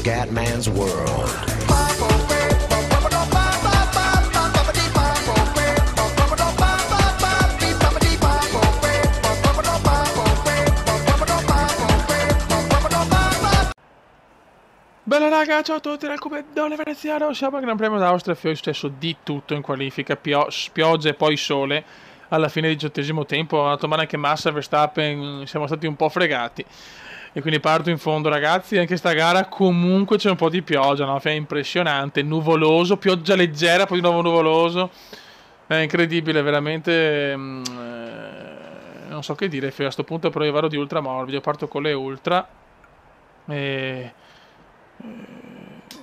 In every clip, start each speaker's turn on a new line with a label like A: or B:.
A: Scatman's World.
B: Bella raga, ciao a tutti dal Cubedone Veneziano, siamo al Gran Premio d'Austria, è successo di tutto in qualifica, pioggia e poi sole, alla fine del 18° tempo, ha dato male anche Massa, Verstappen, siamo stati un po' fregati, e quindi parto in fondo ragazzi, anche sta gara comunque c'è un po' di pioggia, no? È impressionante, nuvoloso, pioggia leggera, poi di nuovo nuvoloso, è incredibile, veramente, non so che dire, a questo punto però io vado di ultra morbido, parto con le ultra, e...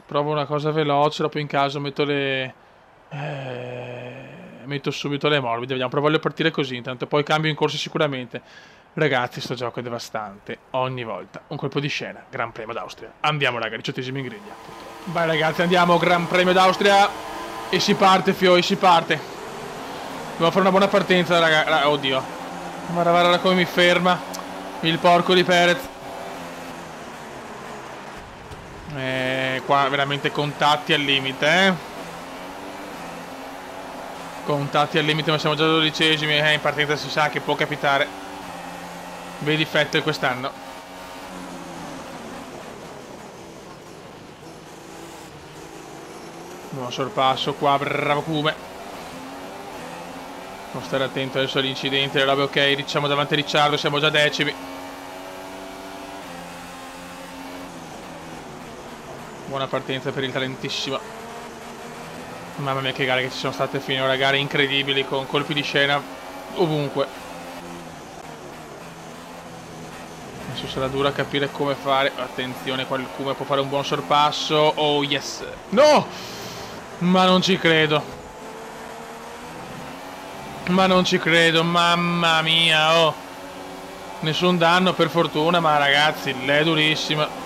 B: provo una cosa veloce, dopo in caso metto le metto subito le morbide, vediamo, però voglio partire così intanto, poi cambio in corsa sicuramente. Ragazzi, sto gioco è devastante ogni volta, un colpo di scena. Gran Premio d'Austria, andiamo raga, 18esimo in griglia. Vai ragazzi, andiamo, Gran Premio d'Austria, e si parte Fioi, si parte. Devo fare una buona partenza raga, oddio, guarda come mi ferma il porco di Perez. Qua veramente contatti al limite, contatti al limite, ma siamo già 12esimi, in partenza si sa che può capitare. Vedi Vettel quest'anno. Buon sorpasso qua, bravo Kume. Devo stare attento adesso all'incidente, le robe ok, diciamo davanti a Ricciardo, siamo già decimi. Buona partenza per il talentissimo. Mamma mia che gare che ci sono state finora, gare incredibili con colpi di scena ovunque. Adesso sarà dura capire come fare. Attenzione, qualcuno può fare un buon sorpasso. Oh yes. No! Ma non ci credo. Ma non ci credo, mamma mia, oh. Nessun danno per fortuna, ma ragazzi, lei è durissima.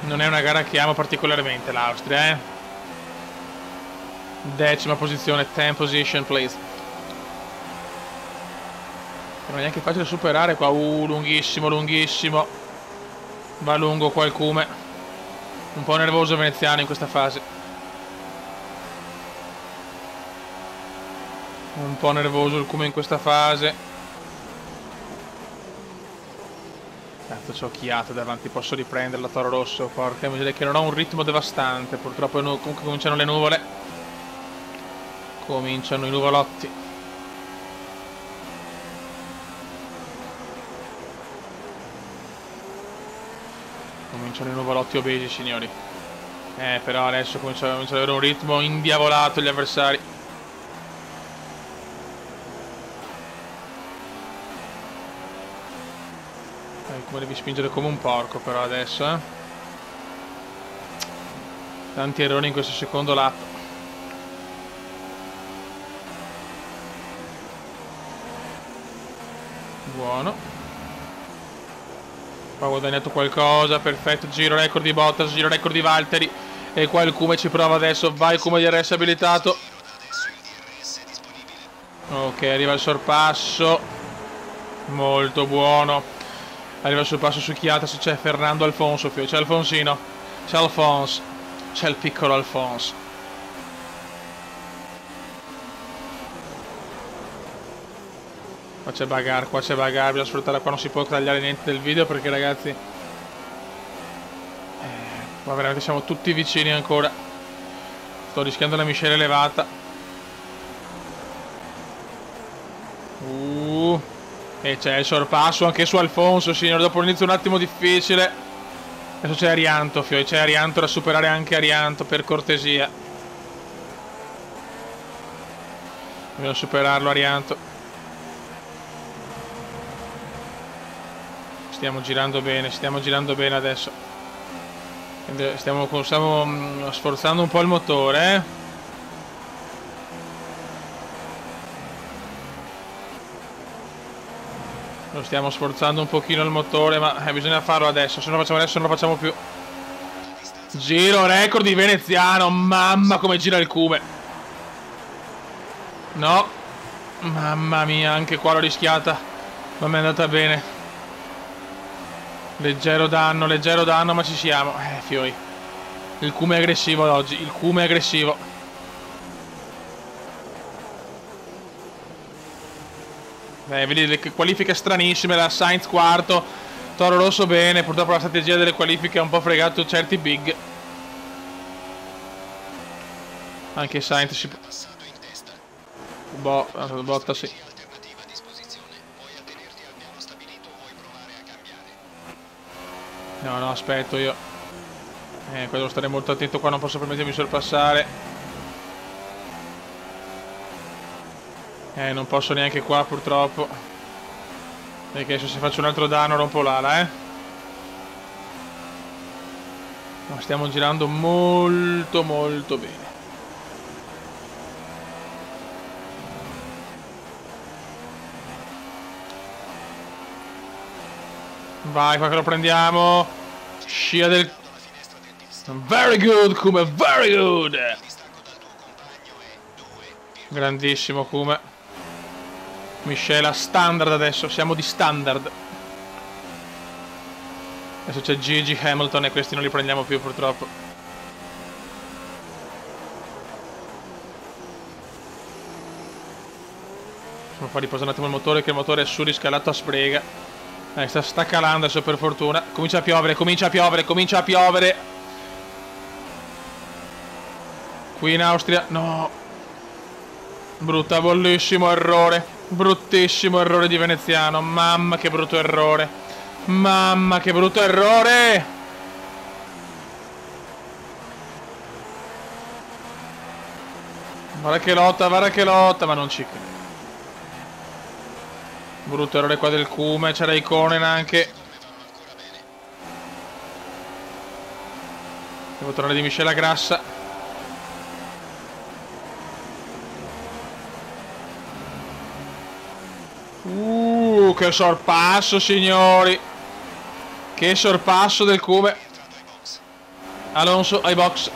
B: Non è una gara che amo particolarmente l'Austria, eh. 10ª posizione, 10 position please. Non è neanche facile superare qua, lunghissimo, lunghissimo. Va lungo qualcuno. Un po' nervoso il veneziano in questa fase. Un po' nervoso il Kume in questa fase. Cazzo, c'ho occhiato davanti, posso riprenderla Toro Rosso, porca miseria, che non ho un ritmo devastante, purtroppo comunque cominciano le nuvole. Cominciano i nuvolotti. Cominciano i nuvolotti obesi, signori. Però adesso cominciano ad avere un ritmo indiavolato gli avversari. Come devi spingere come un porco però adesso, eh. Tanti errori in questo secondo lap. Buono. Ha guadagnato qualcosa, perfetto, giro record di Bottas, giro record di Valtteri. E qua il Kume ci prova adesso, vai il Kume di RS abilitato. Ok, arriva il sorpasso. Molto buono. Arriva sul passo su Chiatas, c'è Fernando Alfonso, c'è Alfonsino, c'è Alfonso, c'è il piccolo Alfonso. Qua c'è bagarre, bisogna sfruttare, qua non si può tagliare niente del video perché ragazzi, qua veramente siamo tutti vicini ancora. Sto rischiando una miscela elevata. E c'è il sorpasso anche su Alfonso, signore, dopo un inizio un attimo difficile. Adesso c'è Arianto, Fioi, c'è Arianto da superare, anche Arianto, per cortesia. Dobbiamo superarlo, Arianto. Stiamo girando bene adesso. Stiamo sforzando un po' il motore, eh. Lo stiamo sforzando un pochino il motore, ma bisogna farlo adesso. Se non lo facciamo adesso non lo facciamo più. Giro record di veneziano. Mamma come gira il Kume. No. Mamma mia, anche qua l'ho rischiata. Ma mi è andata bene. Leggero danno, ma ci siamo. Fioi. Il Cume è aggressivo oggi, il Cume è aggressivo. Vedi le qualifiche stranissime, la Sainz quarto, Toro Rosso bene, purtroppo la strategia delle qualifiche ha un po' fregato certi big. Anche Sainz si... botta sì. No, aspetto io. Qua devo stare molto attento qua, non posso permettermi di sorpassare. Non posso neanche qua purtroppo. Perché adesso se faccio un altro danno rompo l'ala, Ma stiamo girando molto bene. Vai, qua che lo prendiamo. Scia del... Very good, Kume, very good. Grandissimo, Kume. Miscela standard adesso, siamo di standard. Adesso c'è Gigi, Hamilton e questi non li prendiamo più purtroppo. Facciamo fare riposare un attimo il motore, che il motore è surriscalato a sprega. Sta calando adesso per fortuna. Comincia a piovere. Qui in Austria, no. Bruttissimo errore. Bruttissimo errore di veneziano. Mamma che brutto errore. Mamma che brutto errore. Guarda che lotta, ma non ci credo. Brutto errore qua del Cume, c'era Ikonen anche. Devo tornare di miscela grassa. Che sorpasso, signori. Che sorpasso del Cume. Alonso ai box.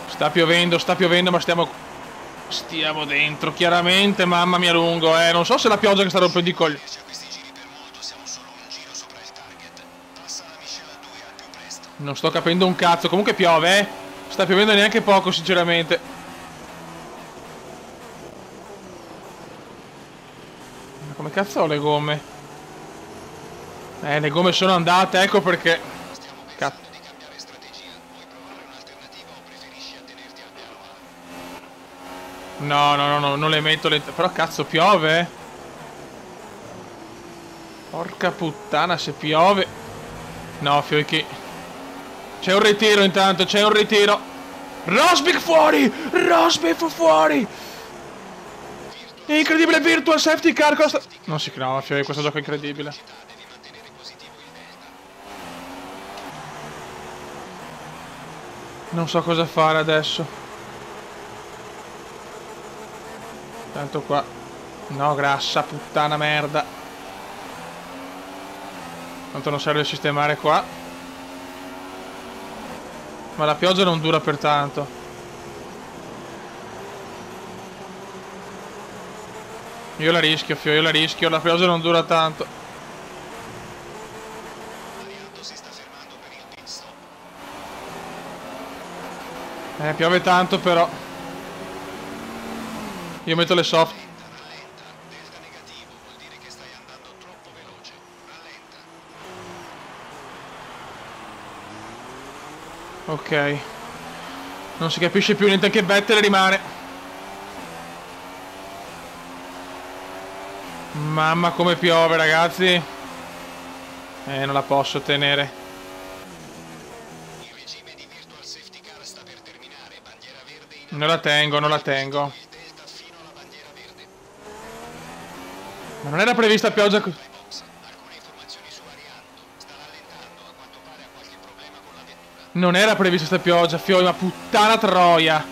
B: Sta piovendo, ma stiamo dentro, chiaramente, mamma mia lungo, non so se la pioggia che sta rompendo i coglioni. Non sto capendo un cazzo, comunque piove, sta piovendo neanche poco, sinceramente. Ma come cazzo ho le gomme? Le gomme sono andate, ecco perché. Cazzo. No, non le metto le... Però cazzo piove? Porca puttana se piove. No, Fiochi. C'è un ritiro intanto, c'è un ritiro. Rosberg fuori! Rosberg fuori! Incredibile virtual safety car costa... Non si crede, Fiochi, questo gioco è incredibile. Non so cosa fare adesso. Tanto qua. No, grassa, puttana merda. Tanto non serve sistemare qua. Ma la pioggia non dura per tanto. Io la rischio, Fio, io la rischio. La pioggia non dura tanto. Piove tanto però. Io metto le soft. Ok. Non si capisce più niente, anche Vettel rimane. Mamma come piove, ragazzi. Non la posso tenere. Non la tengo, non la tengo. Ma non era prevista pioggia... Non era prevista sta pioggia, Fioi, ma puttana troia.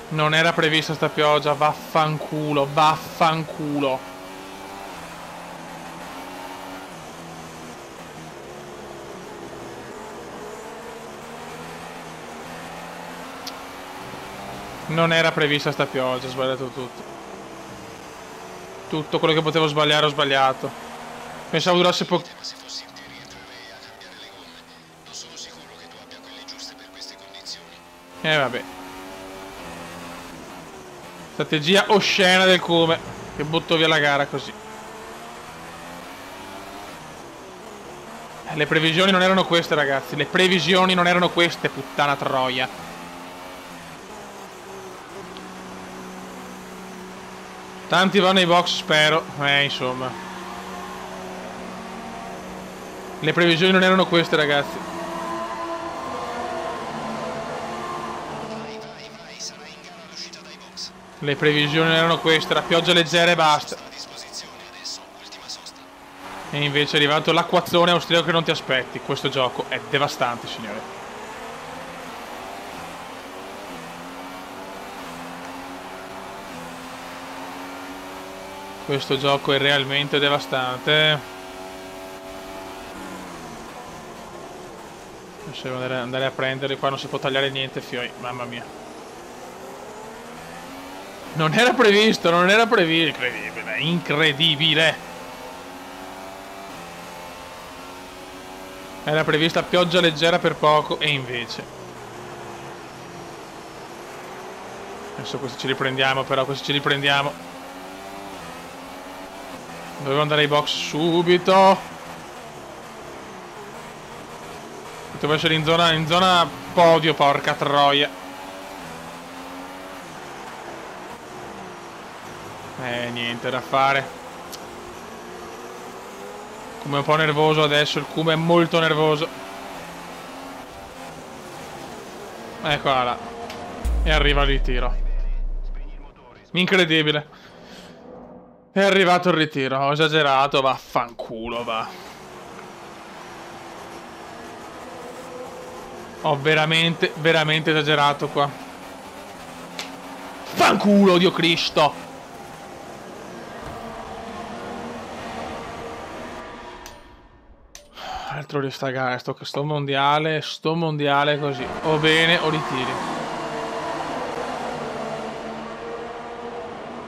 B: Non era prevista sta pioggia, vaffanculo, vaffanculo. Non era prevista sta pioggia, ho sbagliato tutto. Tutto quello che potevo sbagliare ho sbagliato. Pensavo durasse poco.
A: Ma se fossi in teoria entrerei a cambiare le gomme. Non sono sicuro che tu abbia quelle giuste per queste condizioni.
B: Vabbè. Strategia oscena del Cume. Che butto via la gara così. Le previsioni non erano queste, ragazzi. Le previsioni non erano queste, puttana troia. Tanti vanno ai box, spero. Insomma. Le previsioni non erano queste, ragazzi.
A: Vai, sarà in gara l'uscita dai box.
B: Le previsioni non erano queste, la pioggia leggera e basta.
A: A disposizione adesso, ultima sosta.
B: E invece è arrivato l'acquazzone austriaco che non ti aspetti. Questo gioco è devastante, signore. Questo gioco è realmente devastante. Adesso devo andare a prenderli. Qua non si può tagliare niente, fioi. Mamma mia. Non era previsto, non era previsto. Incredibile, incredibile. Era prevista pioggia leggera per poco e invece. Adesso questi ci riprendiamo, però questi ci riprendiamo. Dovevo andare ai box subito. Potevo essere in zona podio, porca troia. Niente da fare. Come è un po' nervoso adesso, il Cume è molto nervoso. Eccola là. E arriva il ritiro. Incredibile. È arrivato il ritiro. Ho esagerato, vaffanculo, va. Ho veramente, veramente esagerato qua. Fanculo, Dio Cristo. Altro di sta gara, sto mondiale così. O bene o ritiri.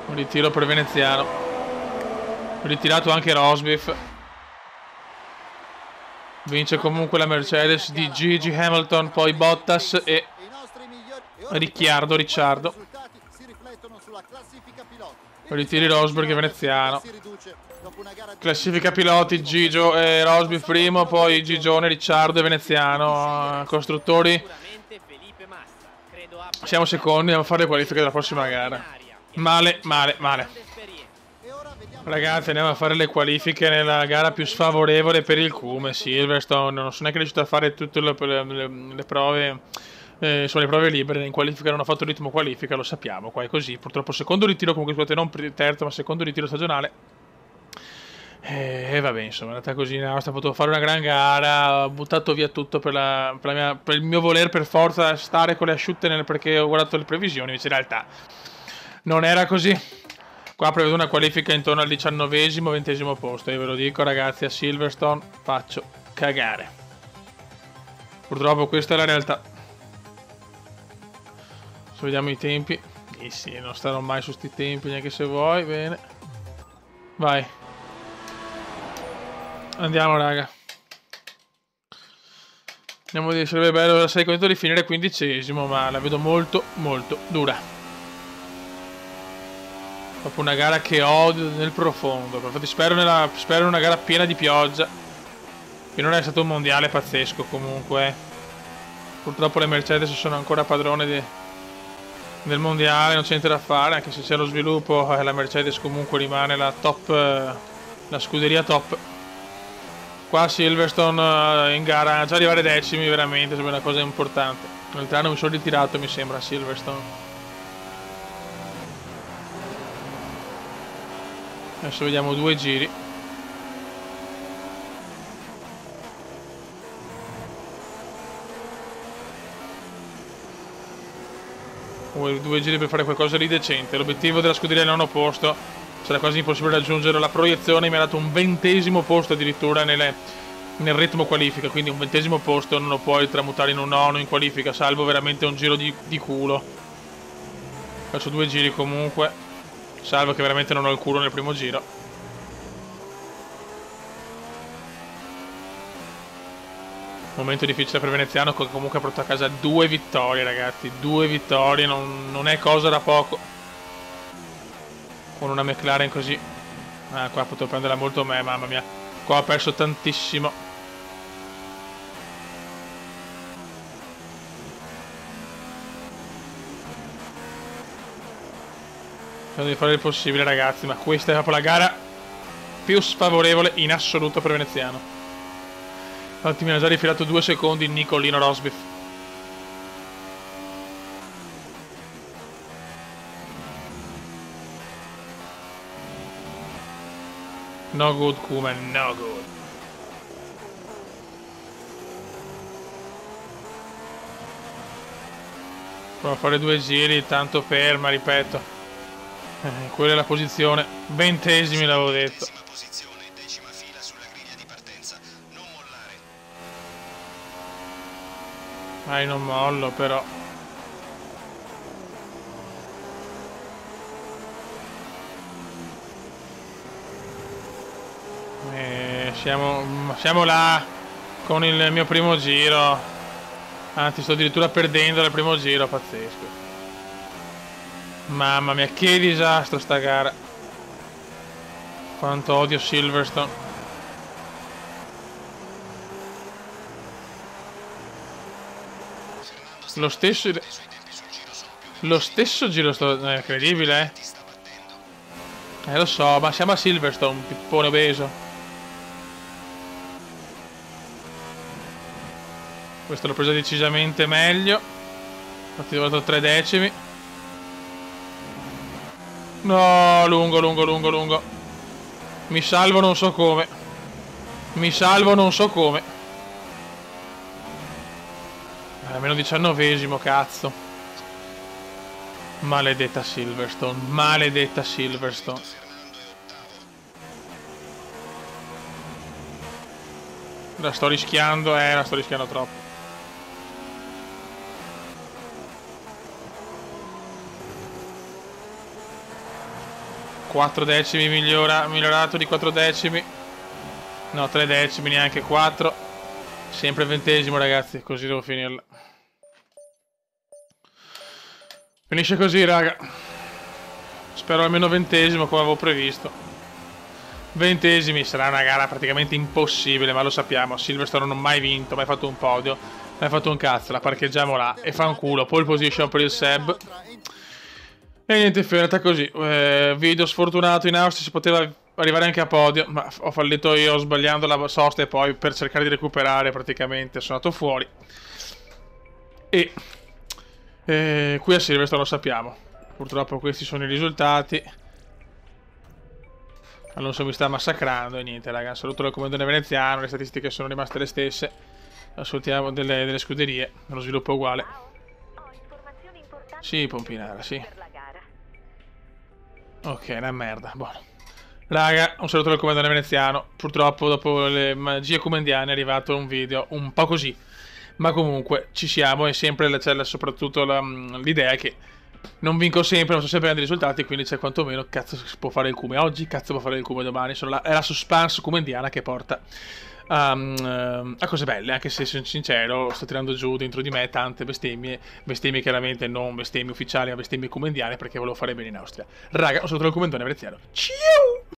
B: Un ritiro per Veneziano. Ho ritirato anche Rosberg. Vince comunque la Mercedes di Gigi Hamilton, poi Bottas e Ricciardo. Ritiri Rosberg e Veneziano. Classifica piloti Gigio e Rosberg primo, poi Gigione, Ricciardo e Veneziano. Costruttori siamo secondi, andiamo a fare le qualifiche della prossima gara. Male. Ragazzi, andiamo a fare le qualifiche nella gara più sfavorevole per il Cume, Silverstone. Non sono neanche riuscito a fare tutte le prove. Sono le prove libere, in qualifica non ho fatto il ritmo qualifica, lo sappiamo, qua è così. Purtroppo secondo ritiro, comunque scusate, non terzo, ma secondo ritiro stagionale. E vabbè, insomma, è andata così in Austria, potevo fare una gran gara, ho buttato via tutto per il mio voler per forza stare con le asciutte perché ho guardato le previsioni, invece in realtà non era così. Qua prevedo una qualifica intorno al 19esimo, 20esimo posto, e ve lo dico ragazzi, a Silverstone faccio cagare. Purtroppo questa è la realtà. Se vediamo i tempi, sì, non starò mai su sti tempi, neanche se vuoi, bene. Vai. Andiamo raga. Sarebbe bello, sarei contento di finire 15esimo, ma la vedo molto dura. Proprio una gara che odio nel profondo. Infatti spero in una gara piena di pioggia. Che non è stato un mondiale pazzesco comunque. Purtroppo le Mercedes sono ancora padrone del mondiale, non c'è niente da fare, anche se c'è lo sviluppo, la Mercedes comunque rimane la top, la scuderia top. Qua Silverstone in gara, già arrivare decimi veramente sembra una cosa importante. L'altro anno mi sono ritirato, mi sembra, a Silverstone. Adesso vediamo 2 giri. Due giri per fare qualcosa di decente. L'obiettivo della scuderia al nono posto sarà quasi impossibile raggiungere. La proiezione mi ha dato un 20esimo posto addirittura nel ritmo qualifica, quindi un 20esimo posto non lo puoi tramutare in un nono in qualifica, salvo veramente un giro di culo. Faccio 2 giri comunque. Salvo che veramente non ho il culo nel primo giro. Momento difficile per Veneziano, che comunque ha portato a casa 2 vittorie, ragazzi. 2 vittorie, non è cosa da poco. Con una McLaren così. Ah, qua potevo prenderla molto me, mamma mia. Qua ho perso tantissimo. Cerco di fare il possibile, ragazzi, ma questa è proprio la gara più sfavorevole in assoluto per Veneziano. Infatti mi ha già rifilato 2 secondi il Nicolino Rosberg. No good, Kuman, no good. Provo a fare 2 giri, tanto ferma, ripeto. Quella è la posizione. 20esimi l'avevo detto.
A: Posizione, 10ª fila sulla griglia di partenza. Non mollare.
B: Non mollo però. Siamo là con il mio primo giro. Anzi, sto addirittura perdendo nel primo giro, pazzesco. Mamma mia, che disastro sta gara. Quanto odio Silverstone. Lo stesso giro sto... È incredibile, lo so, ma siamo a Silverstone, pippone obeso. Questo l'ho preso decisamente meglio. Infatti ho dato 3 decimi. No, lungo. Mi salvo non so come. Almeno 19esimo, cazzo. Maledetta Silverstone. La sto rischiando troppo. 4 decimi migliorato di 4 decimi. No, 3 decimi, neanche 4. Sempre 20esimo, ragazzi, così devo finirla. Finisce così, raga. Spero almeno 20esimo come avevo previsto. 20esimi, sarà una gara praticamente impossibile, ma lo sappiamo. Silverstone non ha mai vinto, mai fatto un podio, mai fatto un cazzo, la parcheggiamo là e fa un culo. Pole position per il Seb. E niente, è finita così. Video sfortunato in Austria, si poteva arrivare anche a podio, ma ho fallito io sbagliando la sosta e poi per cercare di recuperare praticamente sono andato fuori. E qui a Silverstone lo sappiamo. Purtroppo questi sono i risultati. Alonso mi sta massacrando e niente, raga. Saluto il comandante veneziano, le statistiche sono rimaste le stesse. Salutiamo delle scuderie, lo sviluppo è uguale. Sì, Pompinara, sì. Ok, una merda, buono. Raga, un saluto dal comandante veneziano. Purtroppo dopo le magie comendiane è arrivato un video un po' così. Ma comunque ci siamo e sempre c'è soprattutto l'idea che non vinco sempre, non so sempre grandi risultati, quindi c'è quantomeno cazzo può fare il cume oggi, cazzo può fare il cume domani. È la suspense comendiana che porta a cose belle, anche se sono sincero sto tirando giù dentro di me tante bestemmie chiaramente non bestemmie ufficiali ma bestemmie comendiane perché volevo fare bene in Austria. Raga, un saluto dal comandante veneziano. Ciao!